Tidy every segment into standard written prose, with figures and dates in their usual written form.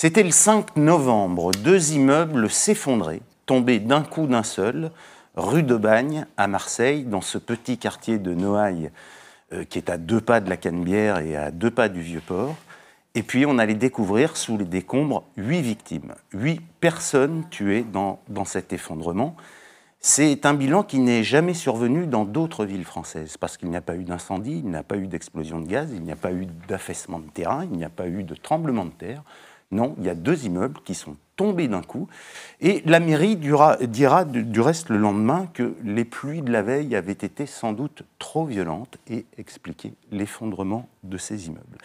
C'était le 5 novembre. 2 immeubles s'effondraient, tombés d'un coup d'un seul, rue de Bagne, à Marseille, dans ce petit quartier de Noailles, qui est à 2 pas de la Canebière et à 2 pas du Vieux-Port. Et puis on allait découvrir sous les décombres 8 victimes, 8 personnes tuées dans cet effondrement. C'est un bilan qui n'est jamais survenu dans d'autres villes françaises, parce qu'il n'y a pas eu d'incendie, il n'y a pas eu d'explosion de gaz, il n'y a pas eu d'affaissement de terrain, il n'y a pas eu de tremblement de terre. Non, il y a 2 immeubles qui sont tombés d'un coup. Et la mairie dira du reste le lendemain que les pluies de la veille avaient été sans doute trop violentes et expliquaient l'effondrement de ces immeubles.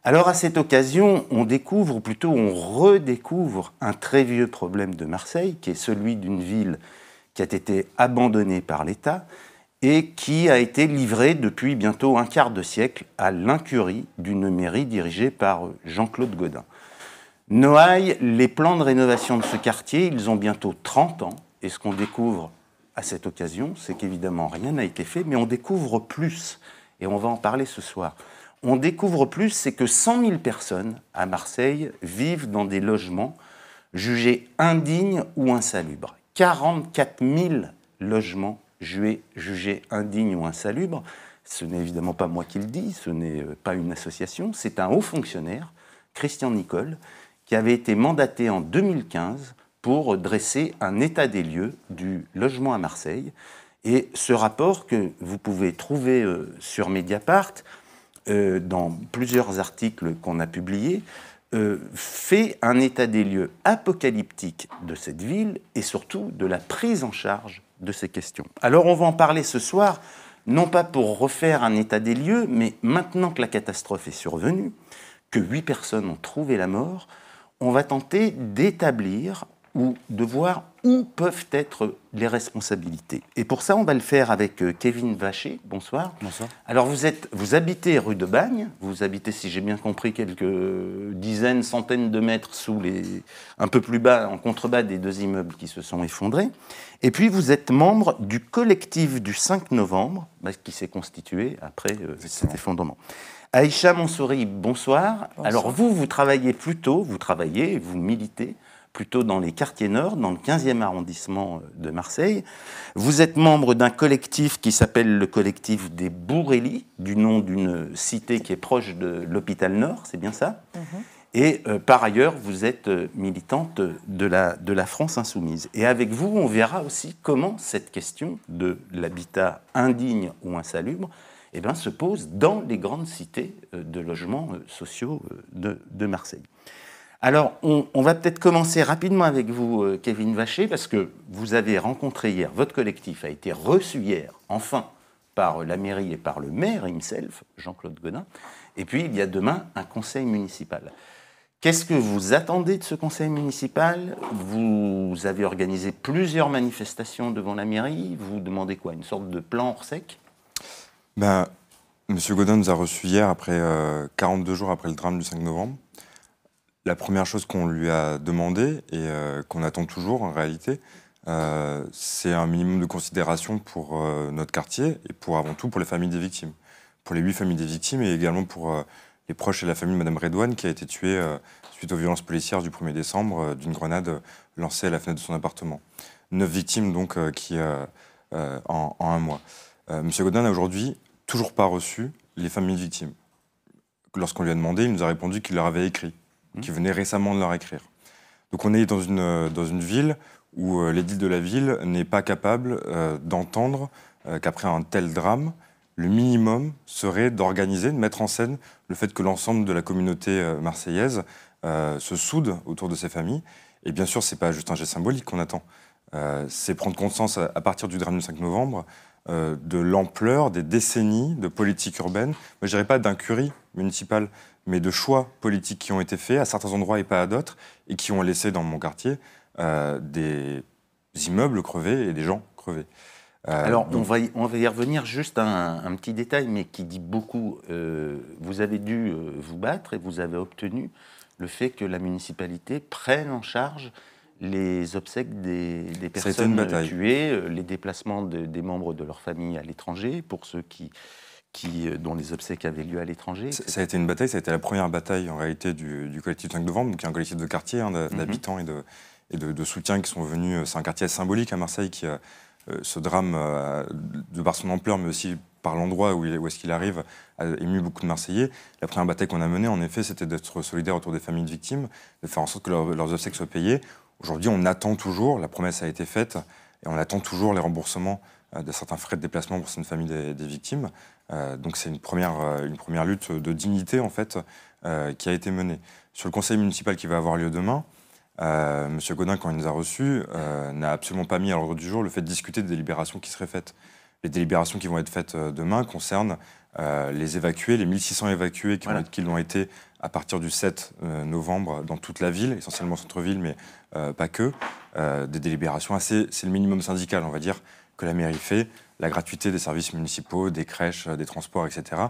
Alors à cette occasion, on découvre, ou plutôt on redécouvre un très vieux problème de Marseille, qui est celui d'une ville qui a été abandonnée par l'État et qui a été livrée depuis bientôt un quart de siècle à l'incurie d'une mairie dirigée par Jean-Claude Gaudin. Noailles, les plans de rénovation de ce quartier, ils ont bientôt 30 ans, et ce qu'on découvre à cette occasion, c'est qu'évidemment rien n'a été fait, mais on découvre plus, et on va en parler ce soir. On découvre plus, c'est que 100 000 personnes à Marseille vivent dans des logements jugés indignes ou insalubres. 44 000 logements jugés indignes ou insalubres. Ce n'est évidemment pas moi qui le dis, ce n'est pas une association, c'est un haut fonctionnaire, Christian Nicole, qui avait été mandaté en 2015 pour dresser un état des lieux du logement à Marseille. Et ce rapport que vous pouvez trouver sur Mediapart, dans plusieurs articles qu'on a publiés, fait un état des lieux apocalyptique de cette ville et surtout de la prise en charge de ces questions. Alors on va en parler ce soir, non pas pour refaire un état des lieux, mais maintenant que la catastrophe est survenue, que 8 personnes ont trouvé la mort, on va tenter d'établir ou de voir où peuvent être les responsabilités. Et pour ça, on va le faire avec Kevin Vacher. Bonsoir. Bonsoir. Alors, vous habitez rue de Bagne. Vous habitez, si j'ai bien compris, quelques dizaines, centaines de mètres un peu plus bas, en contrebas des 2 immeubles qui se sont effondrés. Et puis, vous êtes membre du collectif du 5 novembre, qui s'est constitué après cet effondrement. Aïcha Mansouri, bonsoir. Bonsoir. Alors, vous militez plutôt dans les quartiers nord, dans le 15e arrondissement de Marseille. Vous êtes membre d'un collectif qui s'appelle le collectif des Bourrélis, du nom d'une cité qui est proche de l'hôpital Nord, c'est bien ça ? Et par ailleurs, vous êtes militante de la France Insoumise. Et avec vous, on verra aussi comment cette question de l'habitat indigne ou insalubre se pose dans les grandes cités de logements sociaux de Marseille. Alors, on va peut-être commencer rapidement avec vous, Kevin Vacher, parce que vous avez rencontré hier, votre collectif a été reçu hier, enfin, par la mairie et par le maire himself, Jean-Claude Gaudin, et puis il y a demain un conseil municipal. Qu'est-ce que vous attendez de ce conseil municipal ? Vous avez organisé plusieurs manifestations devant la mairie, vous demandez quoi ? Une sorte de plan hors sec ? Monsieur Gaudin nous a reçus hier, après 42 jours après le drame du 5 novembre. La première chose qu'on lui a demandé, et qu'on attend toujours en réalité, c'est un minimum de considération pour notre quartier et avant tout pour les familles des victimes. Pour les 8 familles des victimes et également pour les proches et la famille de Mme Redouane qui a été tuée suite aux violences policières du 1er décembre d'une grenade lancée à la fenêtre de son appartement. 9 victimes donc en un mois. Monsieur Gaudin n'a aujourd'hui toujours pas reçu les familles de victimes. Lorsqu'on lui a demandé, il nous a répondu qu'il leur avait écrit, qu'il venait récemment de leur écrire. Donc on est dans une ville où l'édile de la ville n'est pas capable d'entendre qu'après un tel drame, le minimum serait d'organiser, de mettre en scène le fait que l'ensemble de la communauté marseillaise se soude autour de ces familles. Et bien sûr, ce n'est pas juste un geste symbolique qu'on attend. C'est prendre conscience à partir du drame du 5 novembre de l'ampleur des décennies de politique urbaine. Moi, je ne dirais pas d'incurie municipale, mais de choix politiques qui ont été faits à certains endroits et pas à d'autres, et qui ont laissé dans mon quartier des immeubles crevés et des gens crevés. Alors, on va y revenir, juste un petit détail, mais qui dit beaucoup. Vous avez dû vous battre et vous avez obtenu le fait que la municipalité prenne en charge les obsèques des personnes tuées, les déplacements des membres de leur famille à l'étranger, pour ceux qui dont les obsèques avaient lieu à l'étranger. Ça a été une bataille, ça a été la première bataille en réalité du collectif 5 novembre, qui est un collectif de quartier, d'habitants et de soutien qui sont venus. C'est un quartier symbolique à Marseille qui ce drame, de par son ampleur, mais aussi par l'endroit où est-ce qu'il arrive, a ému beaucoup de Marseillais. La première bataille qu'on a menée, en effet, c'était d'être solidaire autour des familles de victimes, de faire en sorte que leurs obsèques soient payées. Aujourd'hui, on attend toujours, la promesse a été faite, et on attend toujours les remboursements de certains frais de déplacement pour certaines familles des victimes. Donc c'est une première lutte de dignité, en fait, qui a été menée. Sur le conseil municipal qui va avoir lieu demain, M. Gaudin, quand il nous a reçus, n'a absolument pas mis à l'ordre du jour le fait de discuter des délibérations qui seraient faites. Les délibérations qui vont être faites demain concernent les évacués, les 1600 évacués qui l'ont été à partir du 7 novembre dans toute la ville, essentiellement centre-ville, mais pas que. Des délibérations c'est le minimum syndical, on va dire, que la mairie fait. La gratuité des services municipaux, des crèches, des transports, etc.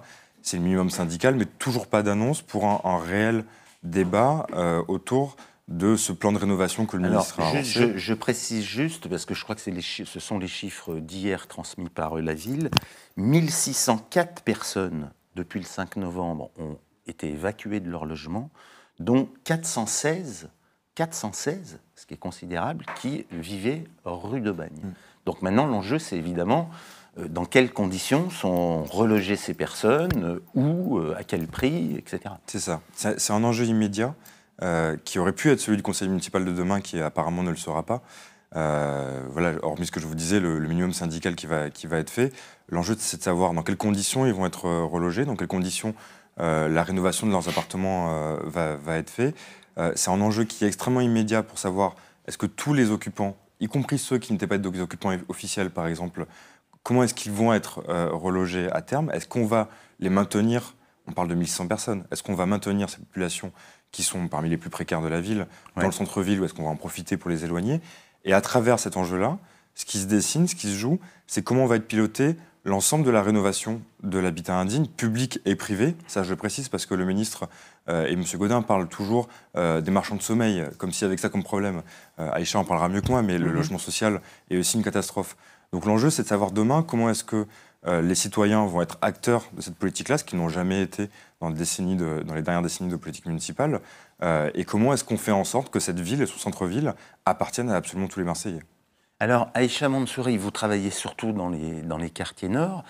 C'est le minimum syndical, mais toujours pas d'annonce pour un réel débat autour de ce plan de rénovation que le ministre a lancé. Je précise juste, parce que je crois que ce sont les chiffres d'hier transmis par la ville, 1604 personnes, depuis le 5 novembre, ont été évacuées de leur logement, dont 416, ce qui est considérable, qui vivaient rue de Bagne. Donc maintenant, l'enjeu, c'est évidemment dans quelles conditions sont relogées ces personnes, où, à quel prix, etc. C'est ça. C'est un enjeu immédiat. Qui aurait pu être celui du conseil municipal de demain, qui apparemment ne le sera pas. Voilà, hormis ce que je vous disais, le minimum syndical qui va être fait. L'enjeu, c'est de savoir dans quelles conditions ils vont être relogés, dans quelles conditions la rénovation de leurs appartements va être faite. C'est un enjeu qui est extrêmement immédiat pour savoir est-ce que tous les occupants, y compris ceux qui n'étaient pas des occupants officiels par exemple, comment est-ce qu'ils vont être relogés à terme? Est-ce qu'on va les maintenir? On parle de 1600 personnes. Est-ce qu'on va maintenir ces populations qui sont parmi les plus précaires de la ville, dans le centre-ville, ou est-ce qu'on va en profiter pour les éloigner? Et à travers cet enjeu-là, ce qui se dessine, ce qui se joue, c'est comment va être piloté l'ensemble de la rénovation de l'habitat indigne, public et privé. Ça, je le précise parce que le ministre et M. Gaudin parlent toujours des marchands de sommeil, comme si avec ça comme problème. Aïcha en parlera mieux que moi, mais le logement social est aussi une catastrophe. Donc l'enjeu, c'est de savoir demain comment est-ce que les citoyens vont être acteurs de cette politique-là, ce qu'ils n'ont jamais été dans les dernières décennies de politique municipale, et comment est-ce qu'on fait en sorte que cette ville et son centre-ville appartiennent à absolument tous les Marseillais. Alors, Aïcha Mansouri, vous travaillez surtout dans les quartiers nord.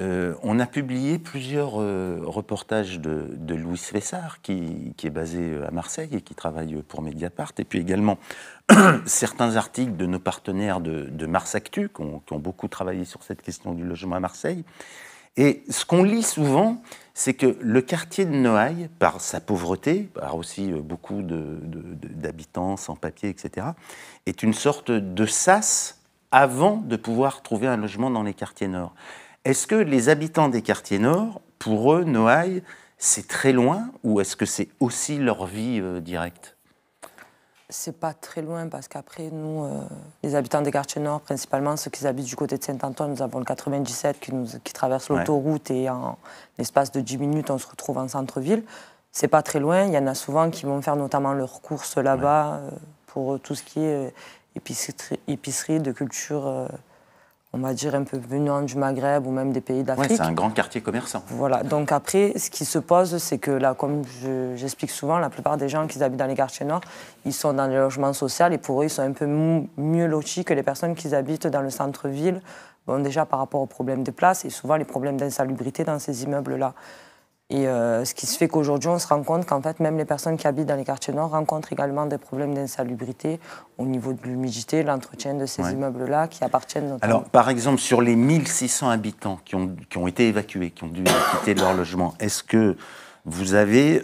On a publié plusieurs reportages de Louis Fessard, qui est basé à Marseille et qui travaille pour Mediapart, et puis également certains articles de nos partenaires de Mars Actu, qui ont beaucoup travaillé sur cette question du logement à Marseille. Et ce qu'on lit souvent, c'est que le quartier de Noailles, par sa pauvreté, par aussi beaucoup d'habitants sans papier, etc., est une sorte de sas avant de pouvoir trouver un logement dans les quartiers nord. Est-ce que les habitants des quartiers nord, pour eux, Noailles, c'est très loin, ou est-ce que c'est aussi leur vie directe ? C'est pas très loin parce qu'après, nous, les habitants des quartiers nord, principalement ceux qui habitent du côté de Saint-Antoine, nous avons le 97 qui traverse l'autoroute et en l'espace de 10 minutes, on se retrouve en centre-ville. C'est pas très loin. Il y en a souvent qui vont faire notamment leurs courses là-bas pour tout ce qui est épicerie de culture, on va dire un peu venant du Maghreb ou même des pays d'Afrique. Ouais, c'est un grand quartier commerçant. Voilà, donc après, ce qui se pose, c'est que là, comme j'explique souvent, la plupart des gens qui habitent dans les quartiers nord, ils sont dans les logements sociaux et pour eux, ils sont un peu mieux lotis que les personnes qui habitent dans le centre-ville. Bon, déjà par rapport aux problèmes de place et souvent les problèmes d'insalubrité dans ces immeubles-là. Et ce qui se fait qu'aujourd'hui, on se rend compte qu'en fait, même les personnes qui habitent dans les quartiers nord rencontrent également des problèmes d'insalubrité au niveau de l'humidité, l'entretien de ces immeubles-là qui appartiennent notamment... Alors, par exemple, sur les 1600 habitants qui ont été évacués, qui ont dû quitter leur logement, est-ce que vous avez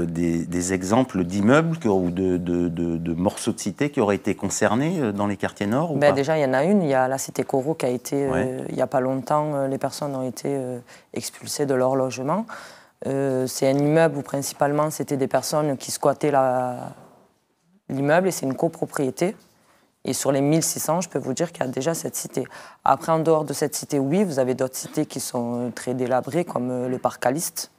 des exemples d'immeubles ou de morceaux de cité qui auraient été concernés dans les quartiers nord ou pas ? Déjà, il y en a une. Il y a la cité Corot qui a été, il n'y a pas longtemps, les personnes ont été expulsées de leur logement. C'est un immeuble où principalement c'était des personnes qui squattaient l'immeuble et c'est une copropriété. Et sur les 1600, je peux vous dire qu'il y a déjà cette cité. Après, en dehors de cette cité, oui, vous avez d'autres cités qui sont très délabrées, comme le parc Caliste,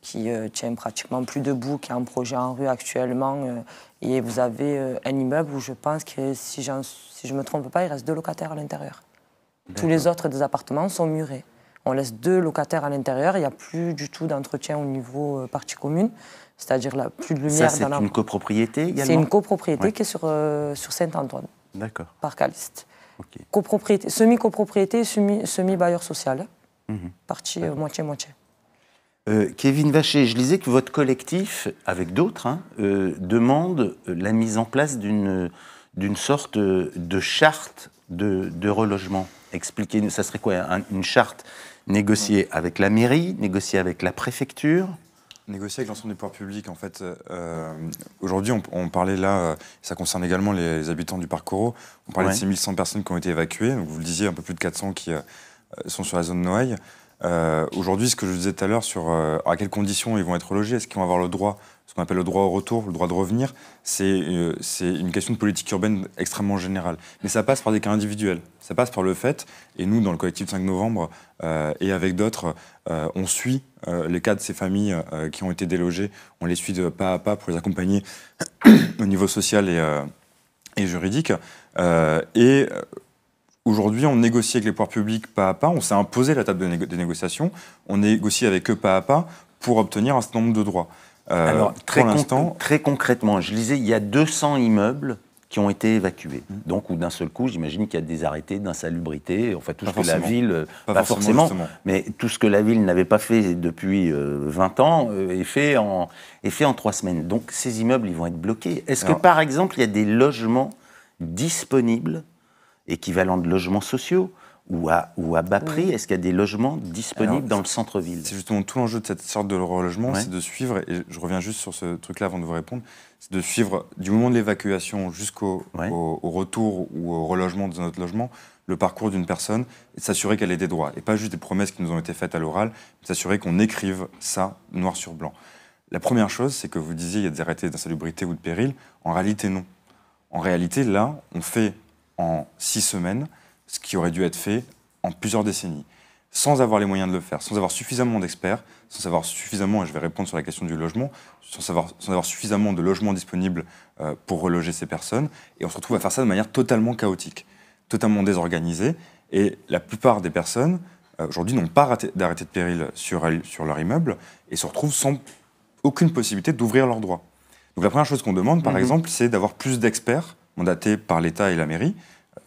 qui tient pratiquement plus debout, qui est un projet en rue actuellement. Et vous avez un immeuble où je pense que, si je ne me trompe pas, il reste 2 locataires à l'intérieur. Tous les autres des appartements sont murés. On laisse 2 locataires à l'intérieur. Il n'y a plus du tout d'entretien au niveau partie commune. C'est-à-dire plus de lumière. Ça, c'est une copropriété également? C'est une copropriété qui est sur Saint-Antoine. D'accord. Par Caliste. Okay. Copropriété, semi-copropriété, semi-bailleur social. Partie moitié-moitié. Kevin Vacher, je lisais que votre collectif, avec d'autres, demande la mise en place d'une sorte de charte de relogement. Expliquez-nous, ça serait quoi, une charte négociée avec la mairie, négociée avec la préfecture? Négocier avec l'ensemble des pouvoirs publics, en fait. Aujourd'hui, on parlait là, ça concerne également les habitants du parc Corot, on parlait de ces 1100 personnes qui ont été évacuées, donc vous le disiez, un peu plus de 400 qui sont sur la zone Noailles. Aujourd'hui, ce que je disais tout à l'heure sur à quelles conditions ils vont être logés, est-ce qu'ils vont avoir le droit, ce qu'on appelle le droit au retour, le droit de revenir, c'est une question de politique urbaine extrêmement générale. Mais ça passe par des cas individuels. Ça passe par le fait, et nous, dans le collectif 5 novembre, et avec d'autres, on suit les cas de ces familles qui ont été délogées, on les suit de pas à pas pour les accompagner au niveau social et juridique. Aujourd'hui, on négocie avec les pouvoirs publics pas à pas, on s'est imposé la table des négociations, on négocie avec eux pas à pas pour obtenir un certain nombre de droits. Alors, très concrètement, je lisais, il y a 200 immeubles qui ont été évacués. Donc, ou d'un seul coup, j'imagine qu'il y a des arrêtés d'insalubrité, enfin tout ce que la ville, pas forcément, mais tout ce que la ville n'avait pas fait depuis 20 ans est fait en 3 semaines. Donc, ces immeubles, ils vont être bloqués. Est-ce que, par exemple, il y a des logements disponibles, équivalents de logements sociaux, ou à bas prix? Est-ce qu'il y a des logements disponibles dans le centre-ville? C'est justement tout l'enjeu de cette sorte de relogement, c'est de suivre, et je reviens juste sur ce truc-là avant de vous répondre, c'est de suivre du moment de l'évacuation jusqu'au au retour ou au relogement de notre logement, le parcours d'une personne, et de s'assurer qu'elle ait des droits. Et pas juste des promesses qui nous ont été faites à l'oral, mais s'assurer qu'on écrive ça noir sur blanc. La première chose, c'est que vous disiez il y a des arrêtés d'insalubrité ou de péril. En réalité, non. En réalité, là, on fait en 6 semaines ce qui aurait dû être fait en plusieurs décennies, sans avoir les moyens de le faire, sans avoir suffisamment d'experts, sans avoir suffisamment, et je vais répondre sur la question du logement, sans avoir suffisamment de logements disponibles pour reloger ces personnes, et on se retrouve à faire ça de manière totalement chaotique, totalement désorganisée, et la plupart des personnes, aujourd'hui, n'ont pas d'arrêté de péril sur leur immeuble, et se retrouvent sans aucune possibilité d'ouvrir leurs droits. Donc la première chose qu'on demande, par exemple, c'est d'avoir plus d'experts mandatés par l'État et la mairie.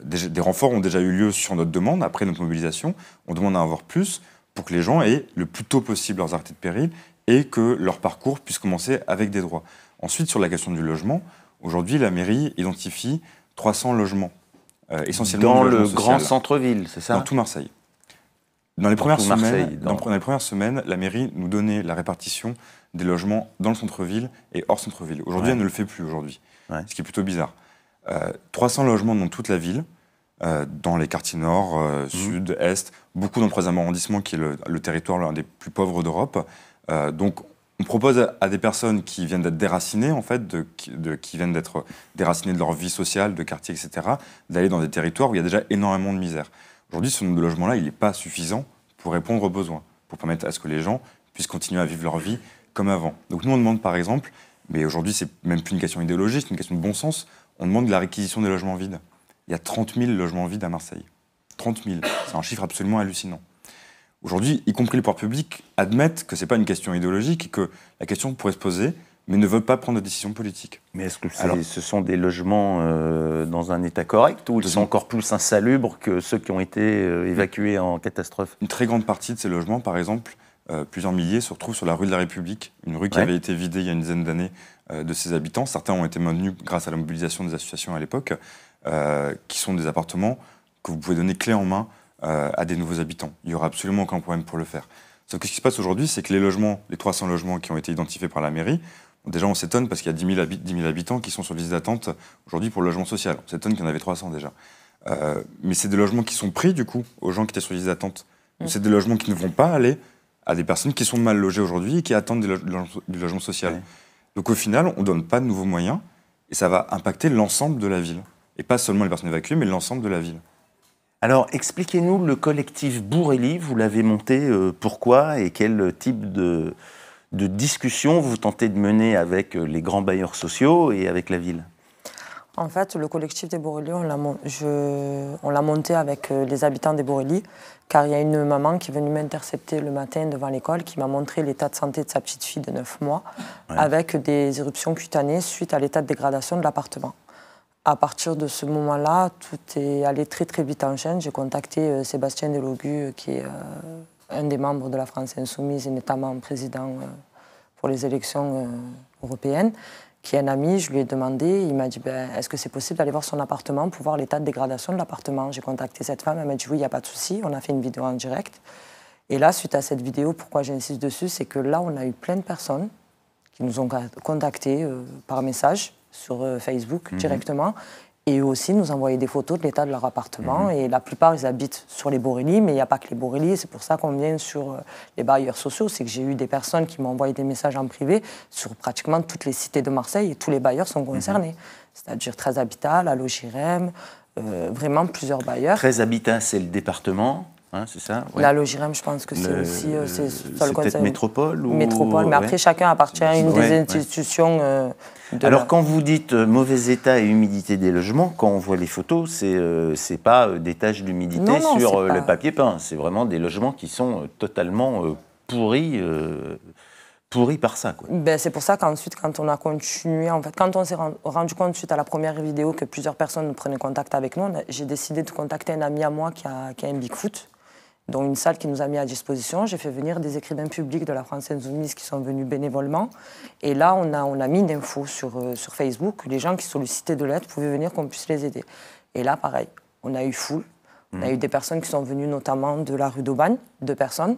Des renforts ont déjà eu lieu sur notre demande, après notre mobilisation. On demande à en avoir plus pour que les gens aient le plus tôt possible leurs arrêtés de péril et que leur parcours puisse commencer avec des droits. Ensuite, sur la question du logement, aujourd'hui, la mairie identifie 300 logements, essentiellement dans le grand centre-ville, c'est ça? Dans tout Marseille. Dans les premières semaines, la mairie nous donnait la répartition des logements dans le centre-ville et hors centre-ville. Aujourd'hui, elle ne le fait plus aujourd'hui, ce qui est plutôt bizarre. 300 logements dans toute la ville, dans les quartiers nord, sud, est, beaucoup dans le 3e arrondissement qui est le territoire l'un des plus pauvres d'Europe. Donc on propose à des personnes qui viennent d'être déracinées, en fait, qui viennent d'être déracinées de leur vie sociale, de quartier, etc., d'aller dans des territoires où il y a déjà énormément de misère. Aujourd'hui, ce nombre de logements-là, il n'est pas suffisant pour répondre aux besoins, pour permettre à ce que les gens puissent continuer à vivre leur vie comme avant. Donc nous, on demande par exemple, mais aujourd'hui, c'est même plus une question idéologique, c'est une question de bon sens, on demande de la réquisition des logements vides. Il y a 30 000 logements vides à Marseille. 30 000, c'est un chiffre absolument hallucinant. Aujourd'hui, y compris les pouvoirs publics admettent que ce n'est pas une question idéologique et que la question pourrait se poser, mais ne veulent pas prendre de décision politique. Mais est-ce que ce sont des logements dans un état correct ou ils sont encore plus insalubres que ceux qui ont été évacués en catastrophe? Une très grande partie de ces logements, par exemple, plusieurs milliers, se retrouvent sur la rue de la République, une rue qui avait été vidée il y a une dizaine d'années de ses habitants. Certains ont été maintenus grâce à la mobilisation des associations à l'époque, qui sont des appartements que vous pouvez donner clé en main à des nouveaux habitants. Il n'y aura absolument aucun problème pour le faire. Sauf que ce qui se passe aujourd'hui, c'est que les 300 logements qui ont été identifiés par la mairie, déjà on s'étonne parce qu'il y a 10 000 habitants qui sont sur liste d'attente aujourd'hui pour le logement social. On s'étonne qu'il y en avait 300 déjà. Mais c'est des logements qui sont pris du coup aux gens qui étaient sur liste d'attente. C'est des logements qui ne vont pas aller à des personnes qui sont mal logées aujourd'hui et qui attendent du logement social. Donc au final, on ne donne pas de nouveaux moyens et ça va impacter l'ensemble de la ville. Et pas seulement les personnes évacuées, mais l'ensemble de la ville. Alors, expliquez-nous le collectif Bourrély, vous l'avez monté, pourquoi et quel type de discussion vous tentez de mener avec les grands bailleurs sociaux et avec la ville? En fait, le collectif des Borély, on l'a monté avec les habitants des Borély, car il y a une maman qui est venue m'intercepter le matin devant l'école, qui m'a montré l'état de santé de sa petite fille de 9 mois, avec des éruptions cutanées suite à l'état de dégradation de l'appartement. À partir de ce moment-là, tout est allé très très vite en chaîne. J'ai contacté Sébastien Delogu, qui est un des membres de la France Insoumise et notamment président pour les élections européennes, qui est un ami. Je lui ai demandé, il m'a dit est-ce que c'est possible d'aller voir son appartement pour voir l'état de dégradation de l'appartement. J'ai contacté cette femme, elle m'a dit oui, il n'y a pas de souci. On a fait une vidéo en direct. Et là, suite à cette vidéo, pourquoi j'insiste dessus, c'est que là, on a eu plein de personnes qui nous ont contactés par message sur Facebook directement. Et eux aussi nous envoyaient des photos de l'état de leur appartement. Et la plupart, ils habitent sur les Borély, mais il n'y a pas que les Borély. C'est pour ça qu'on vient sur les bailleurs sociaux. C'est que j'ai eu des personnes qui m'ont envoyé des messages en privé sur pratiquement toutes les cités de Marseille et tous les bailleurs sont concernés. C'est-à-dire 13 Habitat, la Logirem, vraiment plusieurs bailleurs. 13 Habitat, c'est le département, hein, c'est ça? La Logirem, je pense que c'est aussi... c'est peut-être Métropole ou... Métropole, mais après, chacun appartient à une des institutions... Alors, quand vous dites mauvais état et humidité des logements, quand on voit les photos, c'est pas des taches d'humidité sur le papier peint. C'est vraiment des logements qui sont totalement pourris par ça, quoi. Ben, c'est pour ça qu'ensuite, quand on a continué, en fait, quand on s'est rendu compte suite à la première vidéo que plusieurs personnes prenaient contact avec nous, j'ai décidé de contacter un ami à moi qui a un Bigfoot, dont une salle qui nous a mis à disposition. J'ai fait venir des écrivains publics de la France Insoumise qui sont venus bénévolement. Et là, on a mis une info sur Facebook. Les gens qui sollicitaient de l'aide pouvaient venir qu'on puisse les aider. Et là, pareil, on a eu foule. On a eu des personnes qui sont venues notamment de la rue d'Aubagne, 2 personnes,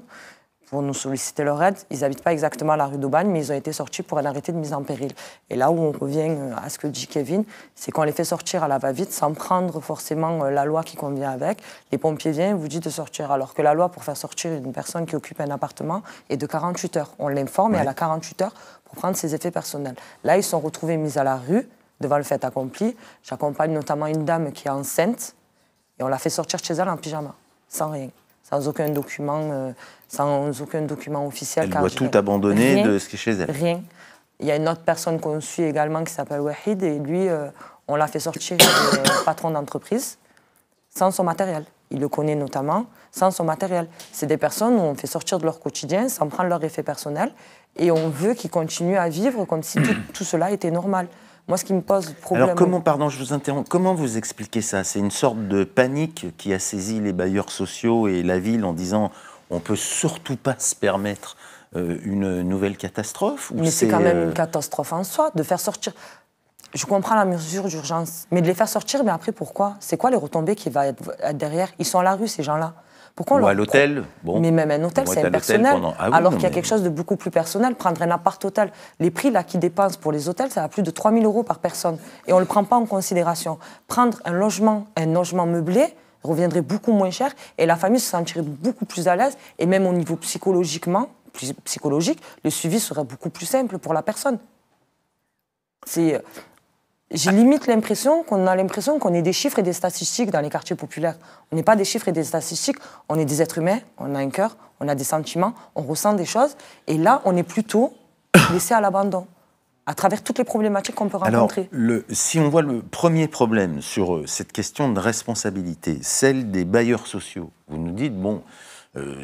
pour nous solliciter leur aide. Ils n'habitent pas exactement à la rue d'Aubagne, mais ils ont été sortis pour un arrêté de mise en péril. Et là où on revient à ce que dit Kevin, c'est qu'on les fait sortir à la va-vite sans prendre forcément la loi qui convient avec. Les pompiers viennent, vous dites de sortir, alors que la loi pour faire sortir une personne qui occupe un appartement est de 48 heures. On l'informe et elle a 48 heures pour prendre ses effets personnels. Là, ils sont retrouvés mis à la rue, devant le fait accompli. J'accompagne notamment une dame qui est enceinte et on l'a fait sortir chez elle en pyjama, sans rien. Sans aucun document officiel. Elle doit tout abandonner de ce qui est chez elle. Rien. Il y a une autre personne qu'on suit également qui s'appelle Wahid, et lui, on l'a fait sortir du patron d'entreprise, sans son matériel. Il le connaît notamment, sans son matériel. C'est des personnes où on fait sortir de leur quotidien, sans prendre leur effet personnel, et on veut qu'ils continuent à vivre comme si tout cela était normal. Moi, ce qui me pose problème... Alors, pardon, je vous interromps, comment vous expliquez ça? C'est une sorte de panique qui a saisi les bailleurs sociaux et la ville en disant on ne peut surtout pas se permettre une nouvelle catastrophe? Mais c'est quand même une catastrophe en soi, de faire sortir... Je comprends la mesure d'urgence, mais de les faire sortir, mais après, pourquoi? C'est quoi les retombées qui vont être derrière? Ils sont à la rue, ces gens-là. Pourquoi ou à l'hôtel. Bon. Mais même un hôtel, c'est impersonnel. Alors qu'il y a quelque chose de beaucoup plus personnel. Prendre un appart-hôtel, les prix là qu'ils dépensent pour les hôtels, ça va plus de 3 000 € par personne. Et on ne le prend pas en considération. Prendre un logement meublé reviendrait beaucoup moins cher et la famille se sentirait beaucoup plus à l'aise. Et même au niveau psychologique, le suivi serait beaucoup plus simple pour la personne. J'ai limite l'impression qu'on est des chiffres et des statistiques dans les quartiers populaires. On n'est pas des chiffres et des statistiques, on est des êtres humains, on a un cœur, on a des sentiments, on ressent des choses. Et là, on est plutôt laissé à l'abandon, à travers toutes les problématiques qu'on peut rencontrer. Alors, si on voit le premier problème sur cette question de responsabilité, celle des bailleurs sociaux, vous nous dites, bon,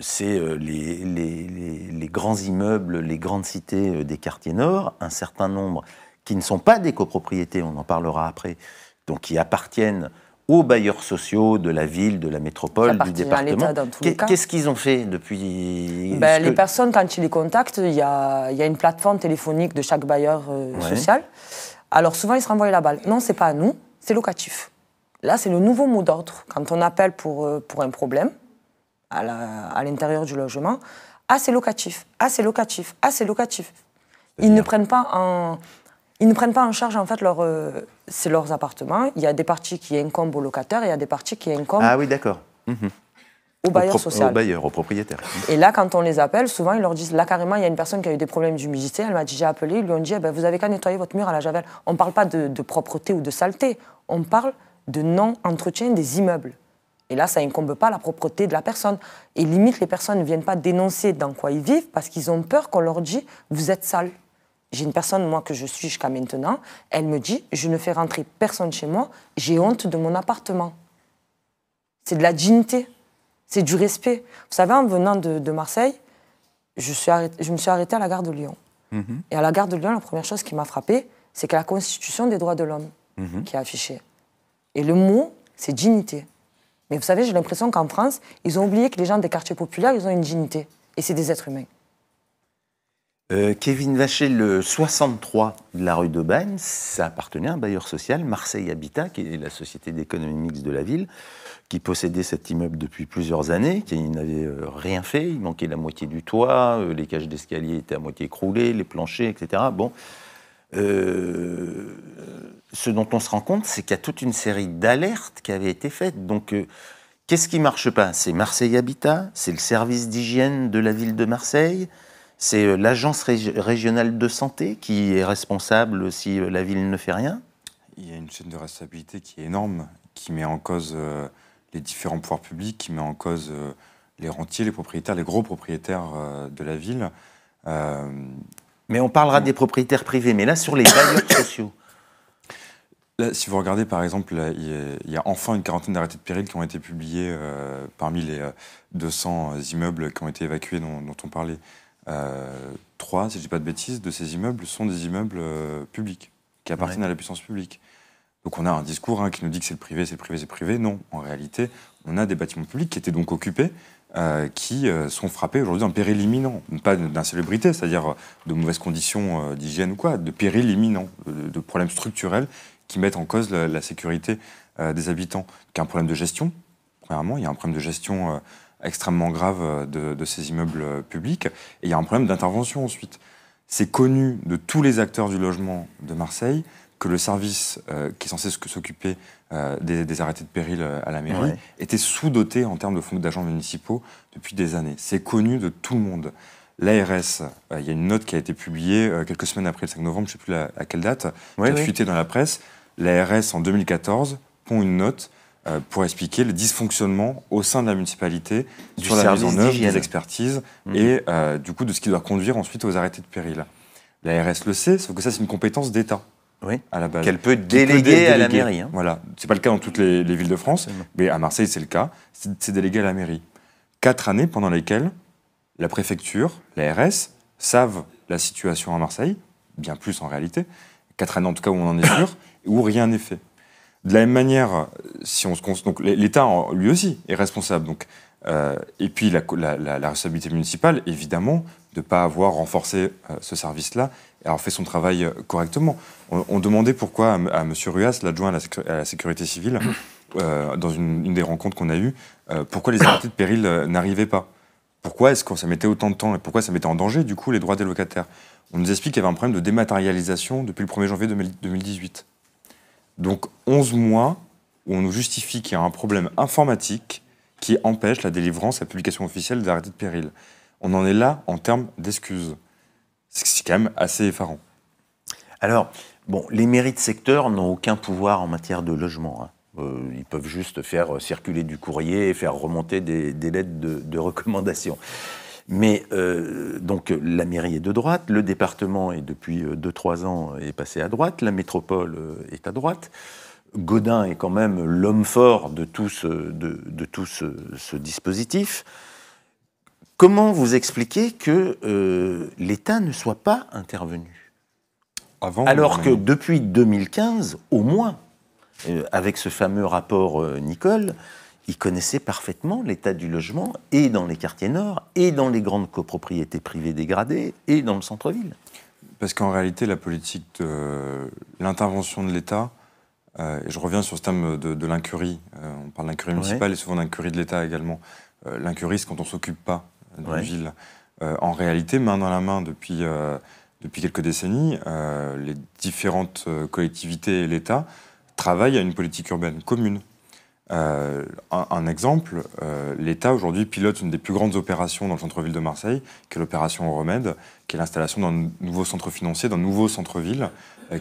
c'est les grands immeubles, les grandes cités des quartiers nord, un certain nombre qui ne sont pas des copropriétés, on en parlera après, donc qui appartiennent aux bailleurs sociaux de la ville, de la métropole, du département. Qu'est-ce qu'ils ont fait depuis Les personnes, quand ils les contactent, il y a une plateforme téléphonique de chaque bailleur social. Alors souvent, ils se renvoient la balle. Non, c'est pas à nous, c'est locatif. Là, c'est le nouveau mot d'ordre. Quand on appelle pour un problème à l'intérieur du logement, c'est locatif, c'est locatif, c'est locatif. Ils ne prennent pas en charge, en fait, leurs appartements. Il y a des parties qui incombent aux locataires et il y a des parties qui incombent aux bailleurs sociaux. Aux bailleurs, aux propriétaires. Et là, quand on les appelle, souvent, ils leur disent, là, carrément, il y a une personne qui a eu des problèmes d'humidité. Elle m'a dit, j'ai appelé, ils lui ont dit, vous avez qu'à nettoyer votre mur à la javel. On ne parle pas de propreté ou de saleté. On parle de non-entretien des immeubles. Et là, ça incombe pas la propreté de la personne. Et limite, les personnes ne viennent pas dénoncer dans quoi ils vivent parce qu'ils ont peur qu'on leur dise, vous êtes sale. J'ai une personne, moi, que je suis jusqu'à maintenant, elle me dit, je ne fais rentrer personne chez moi, j'ai honte de mon appartement. C'est de la dignité, c'est du respect. Vous savez, en venant de Marseille, je me suis arrêtée à la gare de Lyon. Et à la gare de Lyon, la première chose qui m'a frappée, c'est que la Constitution des droits de l'homme qui est affichée. Et le mot, c'est dignité. Mais vous savez, j'ai l'impression qu'en France, ils ont oublié que les gens des quartiers populaires, ils ont une dignité. Et c'est des êtres humains. Kevin Vacher, le 63 de la rue d'Aubagne, ça appartenait à un bailleur social, Marseille Habitat, qui est la société d'économie mixte de la ville, qui possédait cet immeuble depuis plusieurs années, qui n'avait rien fait, il manquait la moitié du toit, les cages d'escalier étaient à moitié écroulées, les planchers, etc. Bon. Ce dont on se rend compte, c'est qu'il y a toute une série d'alertes qui avaient été faites. Donc, qu'est-ce qui ne marche pas? C'est Marseille Habitat, c'est le service d'hygiène de la ville de Marseille, c'est l'agence régionale de santé qui est responsable si la ville ne fait rien. Il y a une chaîne de responsabilité qui est énorme, qui met en cause les différents pouvoirs publics, qui met en cause les rentiers, les propriétaires, les gros propriétaires de la ville. Mais on parlera des propriétaires privés, mais là, sur les bailleurs sociaux. Là, si vous regardez, par exemple, là, il y a enfin une quarantaine d'arrêtés de péril qui ont été publiés parmi les 200 immeubles qui ont été évacués dont on parlait. 3, si je ne dis pas de bêtises, de ces immeubles sont des immeubles publics, qui appartiennent à la puissance publique. Donc on a un discours qui nous dit que c'est le privé, c'est le privé, c'est le privé. Non, en réalité, on a des bâtiments publics qui étaient donc occupés, qui sont frappés aujourd'hui d'un péril imminent. Pas d'insalubrité, c'est-à-dire de mauvaises conditions d'hygiène ou quoi, de péril imminent, de problèmes structurels qui mettent en cause la sécurité des habitants. Donc il y a un problème de gestion, premièrement, il y a un problème de gestion extrêmement grave de ces immeubles publics, et il y a un problème d'intervention ensuite. C'est connu de tous les acteurs du logement de Marseille que le service qui est censé s'occuper des arrêtés de péril à la mairie était sous-doté en termes d'agents municipaux depuis des années. C'est connu de tout le monde. L'ARS, il y a une note qui a été publiée quelques semaines après le 5 novembre, je ne sais plus à quelle date, qui a fuité dans la presse. L'ARS, en 2014, pond une note pour expliquer le dysfonctionnement au sein de la municipalité sur la mise en œuvre des expertises et du coup de ce qui doit conduire ensuite aux arrêtés de péril. L'ARS le sait, sauf que ça c'est une compétence d'État à la base. Qu'elle peut déléguer à la mairie. Voilà, c'est pas le cas dans toutes les villes de France, mais à Marseille c'est le cas, c'est délégué à la mairie. 4 années pendant lesquelles la préfecture, l'ARS, savent la situation à Marseille, bien plus en réalité, 4 années en tout cas où on en est sûr, où rien n'est fait. De la même manière, si on se donc l'État lui aussi est responsable. Donc, et puis la responsabilité municipale, évidemment, de ne pas avoir renforcé ce service-là et avoir fait son travail correctement. On demandait pourquoi à M. Ruas, l'adjoint à la sécurité civile, dans une des rencontres qu'on a eues, pourquoi les arrêtés de péril n'arrivaient pas. Pourquoi est-ce que ça mettait autant de temps et pourquoi ça mettait en danger, du coup, les droits des locataires. On nous explique qu'il y avait un problème de dématérialisation depuis le 1er janvier 2018. Donc 11 mois où on nous justifie qu'il y a un problème informatique qui empêche la délivrance, la publication officielle des arrêtés de péril. On en est là en termes d'excuses. C'est quand même assez effarant. Alors, bon, les mairies de secteur n'ont aucun pouvoir en matière de logement. Ils peuvent juste faire circuler du courrier et faire remonter des lettres de recommandation. Mais donc la mairie est de droite, le département est depuis 2-3 ans est passé à droite, la métropole est à droite. Gaudin est quand même l'homme fort de tout ce dispositif. Comment vous expliquez que l'État ne soit pas intervenu alors que depuis 2015, au moins, avec ce fameux rapport Nicole, il connaissait parfaitement l'état du logement, et dans les quartiers nord, et dans les grandes copropriétés privées dégradées, et dans le centre-ville. Parce qu'en réalité, la politique de l'intervention de l'État, et je reviens sur ce thème de l'incurie, on parle d'incurie municipale et souvent d'incurie de l'État également. L'incurie, c'est quand on ne s'occupe pas d'une ville. En réalité, main dans la main depuis quelques décennies, les différentes collectivités et l'État travaillent à une politique urbaine commune. Un exemple, l'État aujourd'hui pilote une des plus grandes opérations dans le centre-ville de Marseille, qui est l'opération Euromède, qui est l'installation d'un nouveau centre financier, d'un nouveau centre-ville,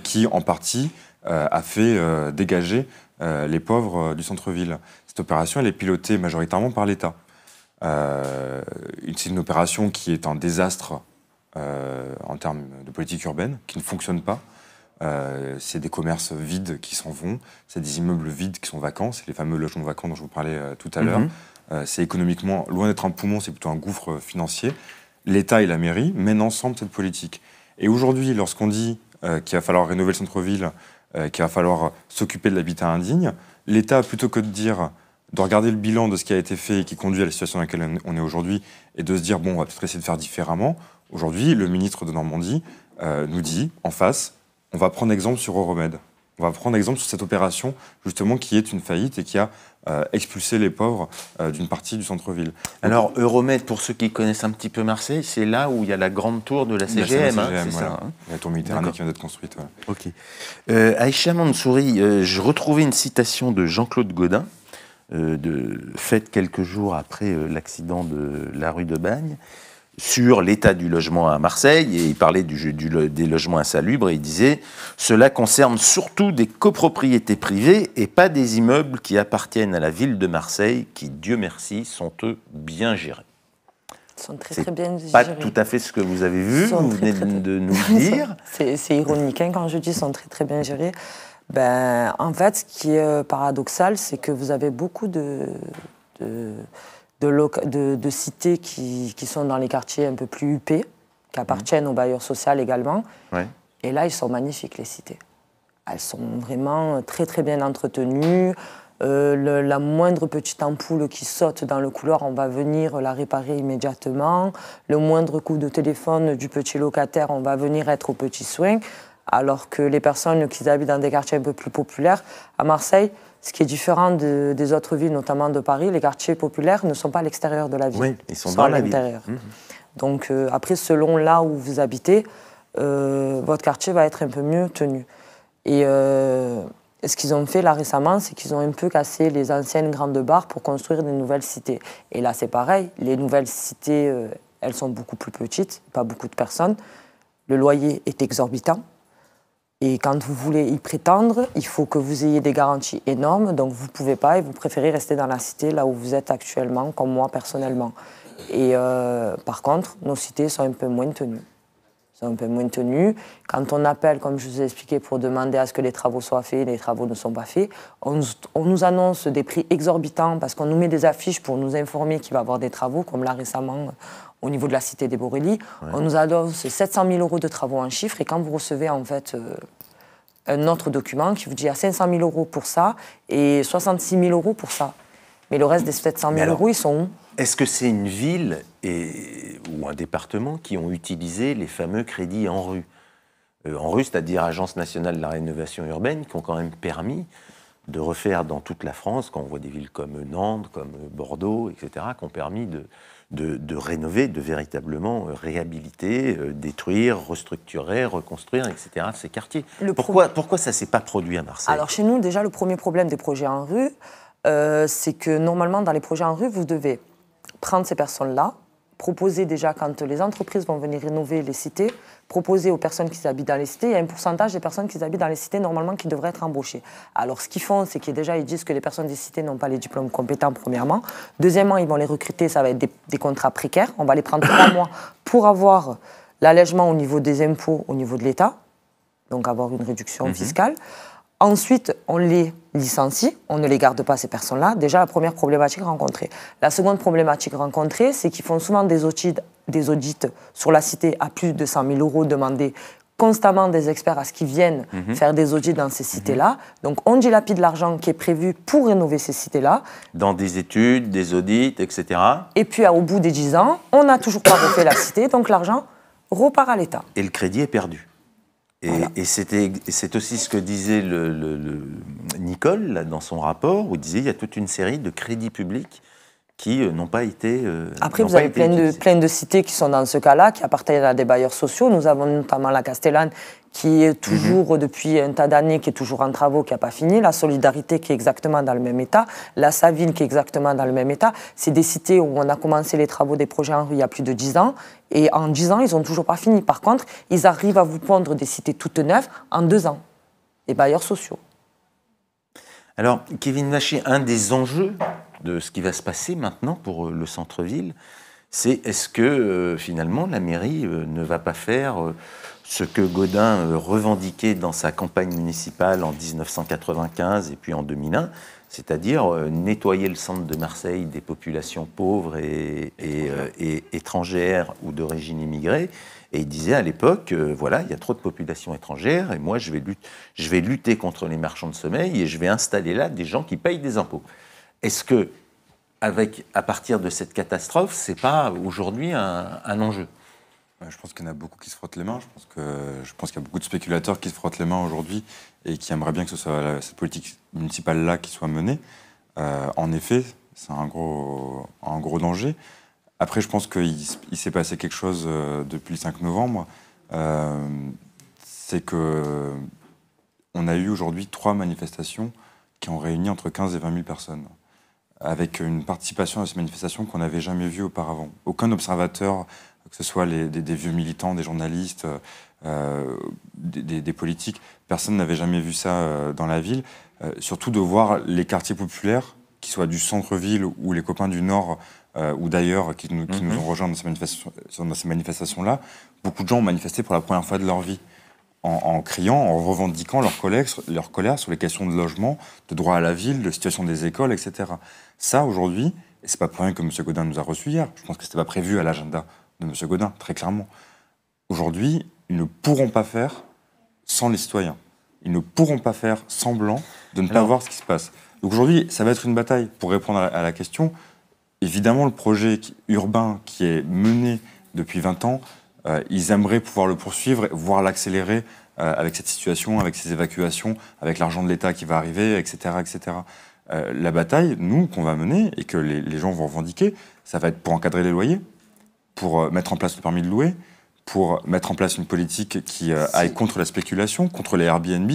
qui en partie a fait dégager les pauvres du centre-ville. Cette opération, elle est pilotée majoritairement par l'État. C'est une opération qui est un désastre en termes de politique urbaine, qui ne fonctionne pas. C'est des commerces vides qui s'en vont, c'est des immeubles vides qui sont vacants, c'est les fameux logements vacants dont je vous parlais tout à l'heure. C'est économiquement, loin d'être un poumon, c'est plutôt un gouffre financier. L'État et la mairie mènent ensemble cette politique. Et aujourd'hui, lorsqu'on dit qu'il va falloir rénover le centre-ville, qu'il va falloir s'occuper de l'habitat indigne, l'État, plutôt que de regarder le bilan de ce qui a été fait et qui conduit à la situation dans laquelle on est aujourd'hui, et de se dire, bon, on va peut-être essayer de faire différemment, aujourd'hui, le ministre de Normandie nous dit, en face, on va prendre exemple sur Euromède. On va prendre exemple sur cette opération, justement, qui est une faillite et qui a expulsé les pauvres d'une partie du centre-ville. Alors, Euromède, pour ceux qui connaissent un petit peu Marseille, c'est là où il y a la grande tour de la CGM. C'est voilà. ça, la tour Méditerranée qui vient d'être construite. Voilà. Ok. Aïcha Mansouri, je retrouvais une citation de Jean-Claude Gaudin, faite quelques jours après l'accident de la rue de Bagne, sur l'état du logement à Marseille, et il parlait des logements insalubres, et il disait « Cela concerne surtout des copropriétés privées et pas des immeubles qui appartiennent à la ville de Marseille, qui, Dieu merci, sont eux bien gérés. » Ils sont très bien gérés. Pas tout à fait ce que vous avez vu, vous venez de nous le dire. C'est ironique hein, quand je dis qu'ils sont très bien gérés. Ben, en fait, ce qui est paradoxal, c'est que vous avez beaucoup de cités qui sont dans les quartiers un peu plus huppés, qui appartiennent aux bailleurs sociaux également. Ouais. Et là, ils sont magnifiques, les cités. Elles sont vraiment très bien entretenues. La moindre petite ampoule qui saute dans le couloir, on va venir la réparer immédiatement. Le moindre coup de téléphone du petit locataire, on va venir être au petit soin. Alors que les personnes qui habitent dans des quartiers un peu plus populaires, à Marseille, ce qui est différent des autres villes, notamment de Paris, les quartiers populaires ne sont pas à l'extérieur de la ville. Oui, ils sont dans à l'intérieur. Donc après, selon là où vous habitez, votre quartier va être un peu mieux tenu. Et ce qu'ils ont fait là récemment, c'est qu'ils ont un peu cassé les anciennes grandes barres pour construire des nouvelles cités. Et là, c'est pareil. Les nouvelles cités, elles sont beaucoup plus petites, pas beaucoup de personnes. Le loyer est exorbitant. Et quand vous voulez y prétendre, il faut que vous ayez des garanties énormes, donc vous ne pouvez pas et vous préférez rester dans la cité là où vous êtes actuellement, comme moi personnellement. Et par contre, nos cités sont un peu moins tenues. Quand on appelle, comme je vous ai expliqué, pour demander à ce que les travaux soient faits, les travaux ne sont pas faits. On nous annonce des prix exorbitants parce qu'on nous met des affiches pour nous informer qu'il va y avoir des travaux, comme là récemment au niveau de la cité des Borély. Ouais. On nous annonce 700 000 € de travaux en chiffres et quand vous recevez en fait un autre document qui vous dit à 500 000 € pour ça et 66 000 € pour ça. Mais le reste des 700 000 €, ils sont où ? Est-ce que c'est une ville ou un département qui ont utilisé les fameux crédits en rue en rue, c'est-à-dire Agence nationale de la rénovation urbaine, qui ont quand même permis de refaire dans toute la France, quand on voit des villes comme Nantes, comme Bordeaux, etc., qui ont permis de rénover, de véritablement réhabiliter, détruire, restructurer, reconstruire, etc., ces quartiers. Pourquoi ça ne s'est pas produit à Marseille ? Alors chez nous, déjà, le premier problème des projets en rue, c'est que normalement, dans les projets en rue, vous devez prendre ces personnes-là, proposer déjà, quand les entreprises vont venir rénover les cités, proposer aux personnes qui habitent dans les cités, il y a un pourcentage des personnes qui habitent dans les cités normalement qui devraient être embauchées. Alors ce qu'ils font, c'est qu'ils disent que les personnes des cités n'ont pas les diplômes compétents, premièrement. Deuxièmement, ils vont les recruter, ça va être des contrats précaires. On va les prendre 3 mois pour avoir l'allègement au niveau des impôts, au niveau de l'État, donc avoir une réduction fiscale. Ensuite, on les licencie, on ne les garde pas, ces personnes-là. Déjà, la première problématique rencontrée. La seconde problématique rencontrée, c'est qu'ils font souvent des audits sur la cité à plus de 100 000 €, demander constamment des experts à ce qu'ils viennent faire des audits dans ces cités-là. Donc, on dilapide l'argent qui est prévu pour rénover ces cités-là. Dans des études, des audits, etc. Et puis, au bout des 10 ans, on n'a toujours pas refait la cité, donc l'argent repart à l'État. Et le crédit est perdu. Et c'est aussi ce que disait Nicole là, dans son rapport, où il disait qu'il y a toute une série de crédits publics qui n'ont pas été Après, vous avez plein de cités qui sont dans ce cas-là, qui appartiennent à des bailleurs sociaux. Nous avons notamment la Castellane, qui est toujours, depuis un tas d'années, qui est toujours en travaux, qui n'a pas fini. La Solidarité, qui est exactement dans le même état. La Savine, qui est exactement dans le même état. C'est des cités où on a commencé les travaux des projets en rue il y a plus de 10 ans. Et en 10 ans, ils n'ont toujours pas fini. Par contre, ils arrivent à vous pondre des cités toutes neuves en 2 ans. Les bailleurs sociaux. Alors, Kevin Vacher, un des enjeux de ce qui va se passer maintenant pour le centre-ville, C'est est-ce que finalement la mairie ne va pas faire ce que Gaudin revendiquait dans sa campagne municipale en 1995 et puis en 2001, c'est-à-dire nettoyer le centre de Marseille des populations pauvres et étrangères ou d'origine immigrée. Et il disait à l'époque, voilà, il y a trop de populations étrangères et moi je vais lutter contre les marchands de sommeil et je vais installer là des gens qui payent des impôts. Est-ce que, à partir de cette catastrophe, c'est pas aujourd'hui un enjeu ? Je pense qu'il y en a beaucoup qui se frottent les mains. Je pense qu'il y a beaucoup de spéculateurs qui se frottent les mains aujourd'hui et qui aimeraient bien que ce soit cette politique municipale-là qui soit menée. En effet, c'est un gros danger. Après, je pense qu'il s'est passé quelque chose depuis le 5 novembre. C'est qu'on a eu aujourd'hui 3 manifestations qui ont réuni entre 15 et 20 000 personnes, avec une participation à ces manifestations qu'on n'avait jamais vue auparavant. Aucun observateur, que ce soit des vieux militants, des journalistes, des politiques, personne n'avait jamais vu ça dans la ville. Surtout de voir les quartiers populaires, qu'ils soient du centre-ville ou les copains du Nord ou d'ailleurs, qui nous ont rejoints dans ces manifestations-là. Beaucoup de gens ont manifesté pour la première fois de leur vie, en criant, en revendiquant leur colère sur les questions de logement, de droit à la ville, de situation des écoles, etc. Ça, aujourd'hui, et c'est pas pour rien que M. Gaudin nous a reçus hier, je pense que c'était pas prévu à l'agenda de M. Gaudin, très clairement. Aujourd'hui, ils ne pourront pas faire sans les citoyens. Ils ne pourront pas faire semblant de ne pas voir ce qui se passe. Donc aujourd'hui, ça va être une bataille. Pour répondre à la question, évidemment, le projet urbain qui est mené depuis 20 ans, ils aimeraient pouvoir le poursuivre, voire l'accélérer avec cette situation, avec ces évacuations, avec l'argent de l'État qui va arriver, etc. etc. La bataille, nous, qu'on va mener et que les gens vont revendiquer, ça va être pour encadrer les loyers, pour mettre en place le permis de louer, pour mettre en place une politique qui aille contre la spéculation, contre les Airbnb.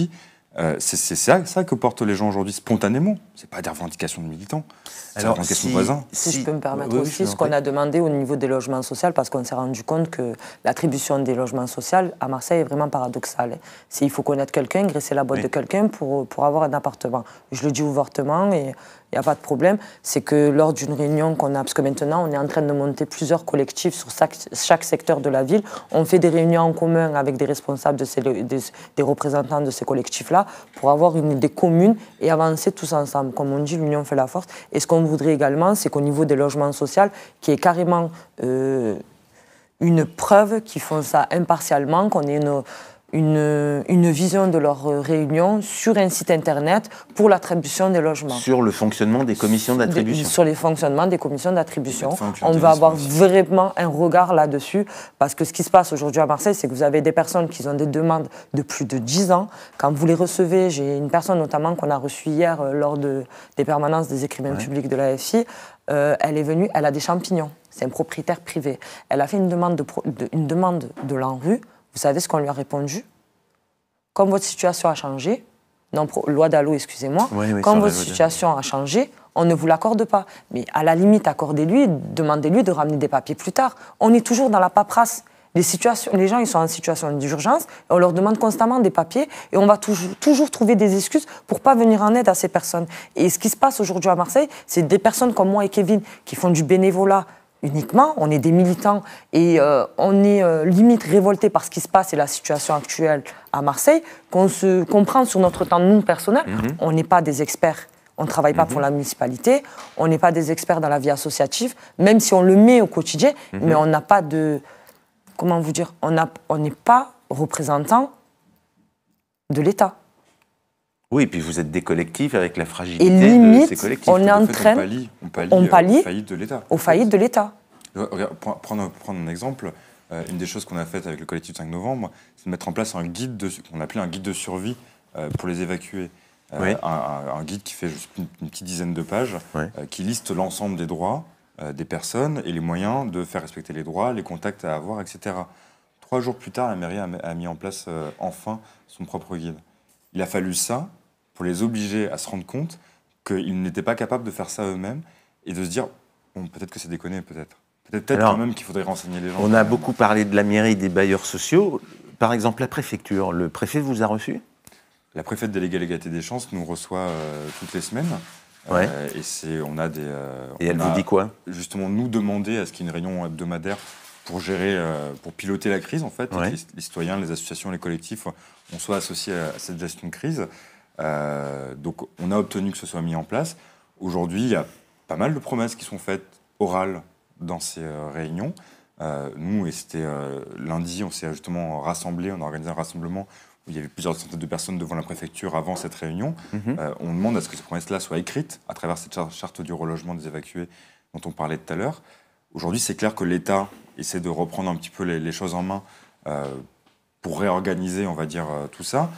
C'est ça que portent les gens aujourd'hui spontanément. C'est pas des revendications de militants, c'est des revendications de voisins. Si je peux me permettre aussi, ce qu'on a demandé au niveau des logements sociaux, parce qu'on s'est rendu compte que l'attribution des logements sociaux à Marseille est vraiment paradoxale. Il faut connaître quelqu'un, graisser la boîte de quelqu'un pour avoir un appartement. Je le dis ouvertement et il n'y a pas de problème. C'est que lors d'une réunion qu'on a, parce que maintenant on est en train de monter plusieurs collectifs sur chaque secteur de la ville, on fait des réunions en commun avec des responsables, des représentants de ces collectifs-là, pour avoir une idée commune et avancer tous ensemble. Comme on dit, l'union fait la force. Et ce qu'on voudrait également, c'est qu'au niveau des logements sociaux, qu'il y ait carrément une preuve qu'ils font ça impartialement, qu'on ait une vision de leur réunion sur un site internet pour l'attribution des logements. Sur le fonctionnement des commissions d'attribution. Sur les fonctionnements des commissions d'attribution. On va avoir vraiment un regard là-dessus, parce que ce qui se passe aujourd'hui à Marseille, c'est que vous avez des personnes qui ont des demandes de plus de 10 ans. Quand vous les recevez, j'ai une personne notamment qu'on a reçue hier lors des permanences des écrivains publics de la FI, elle est venue, elle a des champignons. C'est un propriétaire privé. Elle a fait une demande de l'ANRU. Vous savez ce qu'on lui a répondu? Comme votre situation a changé, non, loi Dalo, excusez-moi, comme votre situation a changé, on ne vous l'accorde pas. Mais à la limite, accordez-lui, demandez-lui de ramener des papiers plus tard. On est toujours dans la paperasse. Les gens, ils sont en situation d'urgence, et on leur demande constamment des papiers, et on va toujours trouver des excuses pour ne pas venir en aide à ces personnes. Et ce qui se passe aujourd'hui à Marseille, c'est des personnes comme moi et Kevin qui font du bénévolat uniquement, on est des militants et on est limite révoltés par ce qui se passe et la situation actuelle à Marseille, qu'on prend sur notre temps, nous, personnel. On n'est pas des experts, on ne travaille pas pour la municipalité, on n'est pas des experts dans la vie associative, même si on le met au quotidien, mais on n'a pas de... Comment vous dire? On n'est pas représentant de l'État. Oui, et puis vous êtes des collectifs avec la fragilité limite, de ces collectifs. On est en train, on pallie aux faillites de l'État. Aux faillites de l'État. Prendre un exemple, une des choses qu'on a faites avec le collectif 5 novembre, c'est de mettre en place un guide qu'on appelait un guide de survie pour les évacuer. Un guide qui fait juste une petite dizaine de pages, qui liste l'ensemble des droits des personnes et les moyens de faire respecter les droits, les contacts à avoir, etc. 3 jours plus tard, la mairie a mis en place enfin son propre guide. Il a fallu ça pour les obliger à se rendre compte qu'ils n'étaient pas capables de faire ça eux-mêmes et de se dire, bon, peut-être que c'est déconné, peut-être quand même qu'il faudrait renseigner les gens. On a beaucoup parlé de la mairie, des bailleurs sociaux. Par exemple, la préfecture, le préfet vous a reçu? La préfète déléguée à l'égalité des chances nous reçoit toutes les semaines. Ouais. On a des... Et elle vous dit quoi? Justement, nous demander à ce qu'il y ait une réunion hebdomadaire pour gérer, pour piloter la crise, en fait, et que les citoyens, les associations, les collectifs, on soit associés à cette gestion de crise. Donc, on a obtenu que ce soit mis en place. Aujourd'hui, il y a pas mal de promesses qui sont faites orales dans ces réunions. Nous, et c'était lundi, on s'est justement rassemblés, on a organisé un rassemblement où il y avait plusieurs centaines de personnes devant la préfecture avant cette réunion. On demande à ce que ces promesses-là soient écrites à travers cette charte du relogement des évacués dont on parlait tout à l'heure. Aujourd'hui, c'est clair que l'État essaie de reprendre un petit peu les choses en main pour réorganiser, on va dire, tout ça.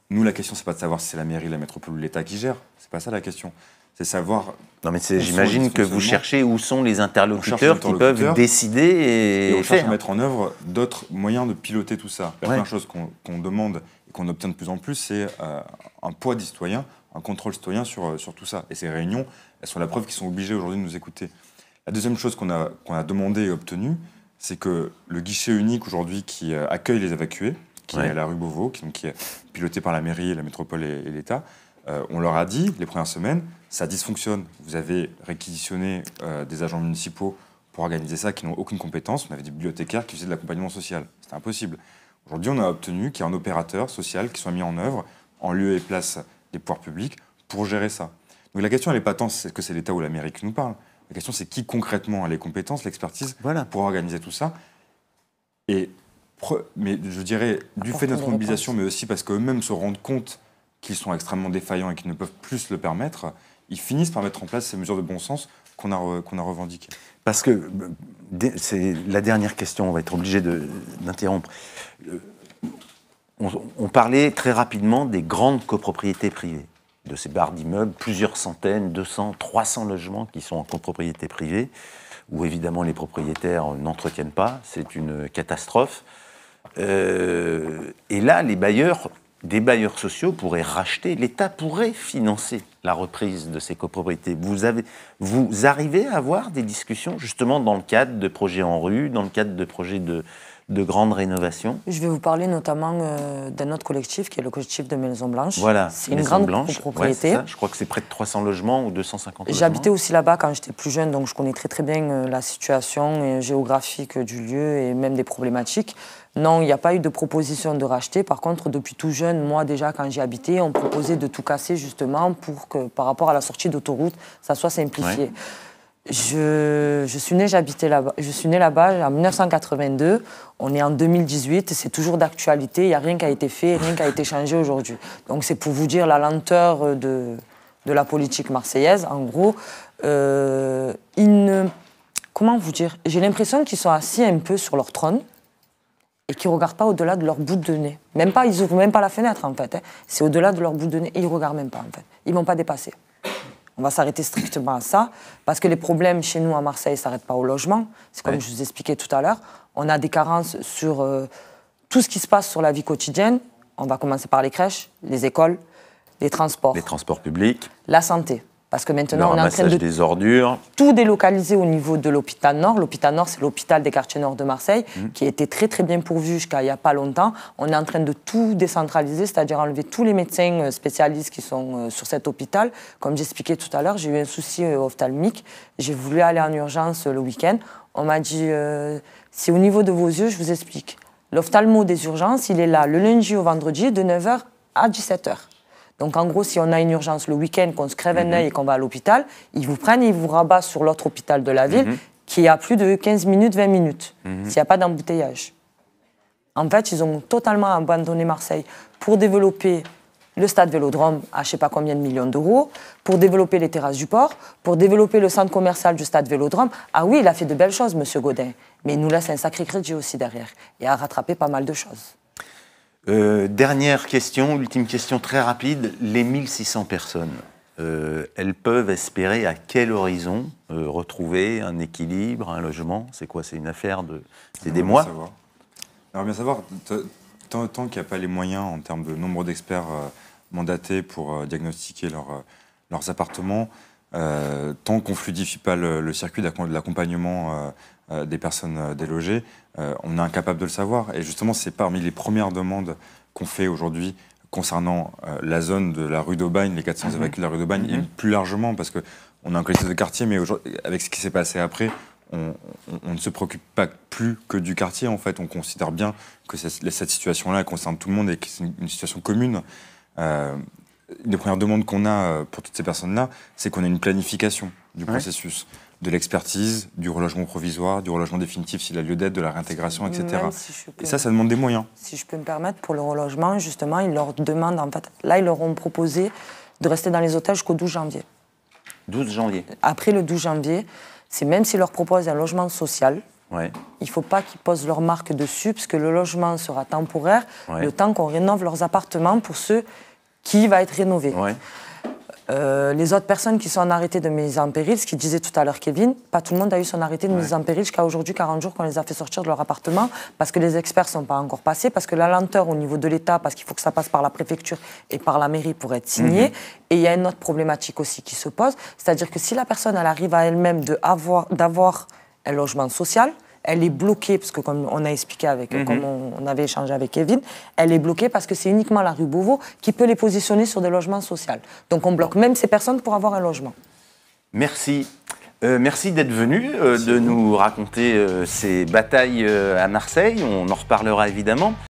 Nous, la question, c'est pas de savoir si c'est la mairie, la métropole ou l'État qui gère. C'est pas ça la question. C'est savoir... Non, mais j'imagine que vous cherchez où sont les interlocuteurs qui peuvent décider et on cherche à mettre en œuvre d'autres moyens de piloter tout ça. La première chose qu'on demande et qu'on obtient de plus en plus, c'est un poids des citoyens, un contrôle citoyen sur tout ça. Et ces réunions, elles sont la preuve qu'ils sont obligés aujourd'hui de nous écouter. La deuxième chose qu'on a demandé et obtenue, c'est que le guichet unique aujourd'hui qui accueille les évacués, qui est à la rue Beauvau, qui est piloté par la mairie, la métropole et l'État, on leur a dit, les premières semaines, ça dysfonctionne. Vous avez réquisitionné des agents municipaux pour organiser ça qui n'ont aucune compétence. On avait des bibliothécaires qui faisaient de l'accompagnement social. C'était impossible. Aujourd'hui, on a obtenu qu'il y ait un opérateur social qui soit mis en œuvre en lieu et place des pouvoirs publics pour gérer ça. Donc la question, elle n'est pas tant est-ce que c'est l'État ou la mairie qui nous parle. La question, c'est qui concrètement a les compétences, l'expertise pour organiser tout ça. Mais je dirais, du fait de notre mobilisation, mais aussi parce qu'eux-mêmes se rendent compte qu'ils sont extrêmement défaillants et qu'ils ne peuvent plus se le permettre, ils finissent par mettre en place ces mesures de bon sens qu'on a revendiquées. Parce que c'est la dernière question, on va être obligé d'interrompre. On parlait très rapidement des grandes copropriétés privées, de ces barres d'immeubles, plusieurs centaines, 200, 300 logements qui sont en copropriété privée, où évidemment les propriétaires n'entretiennent pas, c'est une catastrophe. Et là, des bailleurs sociaux pourraient racheter, l'État pourrait financer la reprise de ces copropriétés. Vous arrivez à avoir des discussions justement dans le cadre de projets en rue, dans le cadre de projets de grandes rénovations? Je vais vous parler notamment d'un autre collectif qui est le collectif de Maison Blanche. Voilà, c'est une grande copropriété. Ouais, je crois que c'est près de 300 logements ou 250 logements. J'habitais aussi là-bas quand j'étais plus jeune, donc je connais très très bien la situation géographique du lieu et même des problématiques. Non, il n'y a pas eu de proposition de racheter. Par contre, depuis tout jeune, moi déjà, quand j'y habitais, on proposait de tout casser justement pour que, par rapport à la sortie d'autoroute, ça soit simplifié. Ouais. Je suis née là-bas en 1982. On est en 2018. C'est toujours d'actualité. Il n'y a rien qui a été fait, rien qui a été changé aujourd'hui. Donc c'est pour vous dire la lenteur de la politique marseillaise. En gros, comment vous dire? J'ai l'impression qu'ils sont assis un peu sur leur trône et qui ne regardent pas au-delà de leur bout de nez. Même pas, ils n'ouvrent même pas la fenêtre, en fait. C'est au-delà de leur bout de nez. Ils ne regardent même pas, en fait. Ils ne vont pas dépasser. On va s'arrêter strictement à ça, parce que les problèmes chez nous à Marseille ne s'arrêtent pas au logement. C'est comme je vous expliquais tout à l'heure. On a des carences sur tout ce qui se passe sur la vie quotidienne. On va commencer par les crèches, les écoles, les transports. Les transports publics. La santé. Parce que maintenant, on est en train de des ordures. Tout délocaliser au niveau de l'hôpital Nord. L'hôpital Nord, c'est l'hôpital des quartiers nord de Marseille, qui a été très très bien pourvu jusqu'à il n'y a pas longtemps. On est en train de tout décentraliser, c'est-à-dire enlever tous les médecins spécialistes qui sont sur cet hôpital. Comme j'expliquais tout à l'heure, j'ai eu un souci ophtalmique. J'ai voulu aller en urgence le week-end. On m'a dit, c'est au niveau de vos yeux, je vous explique. L'ophtalmo des urgences, il est là le lundi au vendredi de 9h à 17h. Donc en gros, si on a une urgence le week-end, qu'on se crève un œil et qu'on va à l'hôpital, ils vous prennent et ils vous rabattent sur l'autre hôpital de la ville qui est à plus de 15 minutes, 20 minutes, s'il n'y a pas d'embouteillage. En fait, ils ont totalement abandonné Marseille pour développer le stade Vélodrome à je ne sais pas combien de millions d'euros, pour développer les terrasses du port, pour développer le centre commercial du stade Vélodrome. Ah oui, il a fait de belles choses, M. Gaudin, mais il nous laisse un sacré crédit aussi derrière et a rattrapé pas mal de choses. Dernière question, ultime question très rapide. Les 1600 personnes, elles peuvent espérer à quel horizon retrouver un équilibre, un logement? C'est quoi? C'est une affaire de... C'est des mois? Alors bien savoir, tant qu'il n'y a pas les moyens en termes de nombre d'experts mandatés pour diagnostiquer leurs appartements, tant qu'on ne fluidifie pas le circuit de l'accompagnement des personnes délogées, on est incapable de le savoir. Et justement, c'est parmi les premières demandes qu'on fait aujourd'hui concernant la zone de la rue d'Aubagne, les 400 évacus de la rue d'Aubagne, et plus largement, parce qu'on a un collectif de quartier, mais avec ce qui s'est passé après, on ne se préoccupe pas plus que du quartier, en fait. On considère bien que cette situation-là concerne tout le monde et que c'est une situation commune. Une des premières demandes qu'on a pour toutes ces personnes-là, c'est qu'on ait une planification du processus, de l'expertise, du relogement provisoire, du relogement définitif s'il a lieu d'être, de la réintégration, etc. Et ça demande des moyens. Si je peux me permettre, pour le relogement, justement, ils leur demandent, en fait, là, ils leur ont proposé de rester dans les hôtels jusqu'au 12 janvier. 12 janvier. Après le 12 janvier, c'est même s'ils leur proposent un logement social, il ne faut pas qu'ils posent leur marque dessus, parce que le logement sera temporaire, le temps qu'on rénove leurs appartements pour ceux qui va être rénové. Les autres personnes qui sont en arrêté de mise en péril, ce qu'il disait tout à l'heure Kevin, pas tout le monde a eu son arrêté de mise en péril jusqu'à aujourd'hui, 40 jours qu'on les a fait sortir de leur appartement, parce que les experts ne sont pas encore passés, parce que la lenteur au niveau de l'État, parce qu'il faut que ça passe par la préfecture et par la mairie pour être signé. Et il y a une autre problématique aussi qui se pose, c'est-à-dire que si la personne elle arrive à elle-même d'avoir un logement social, elle est bloquée, parce que comme on a expliqué comme on avait échangé avec Kevin, elle est bloquée parce que c'est uniquement la rue Beauvau qui peut les positionner sur des logements sociaux. Donc on bloque même ces personnes pour avoir un logement. Merci. Merci d'être venu, de nous raconter ces batailles à Marseille. On en reparlera évidemment.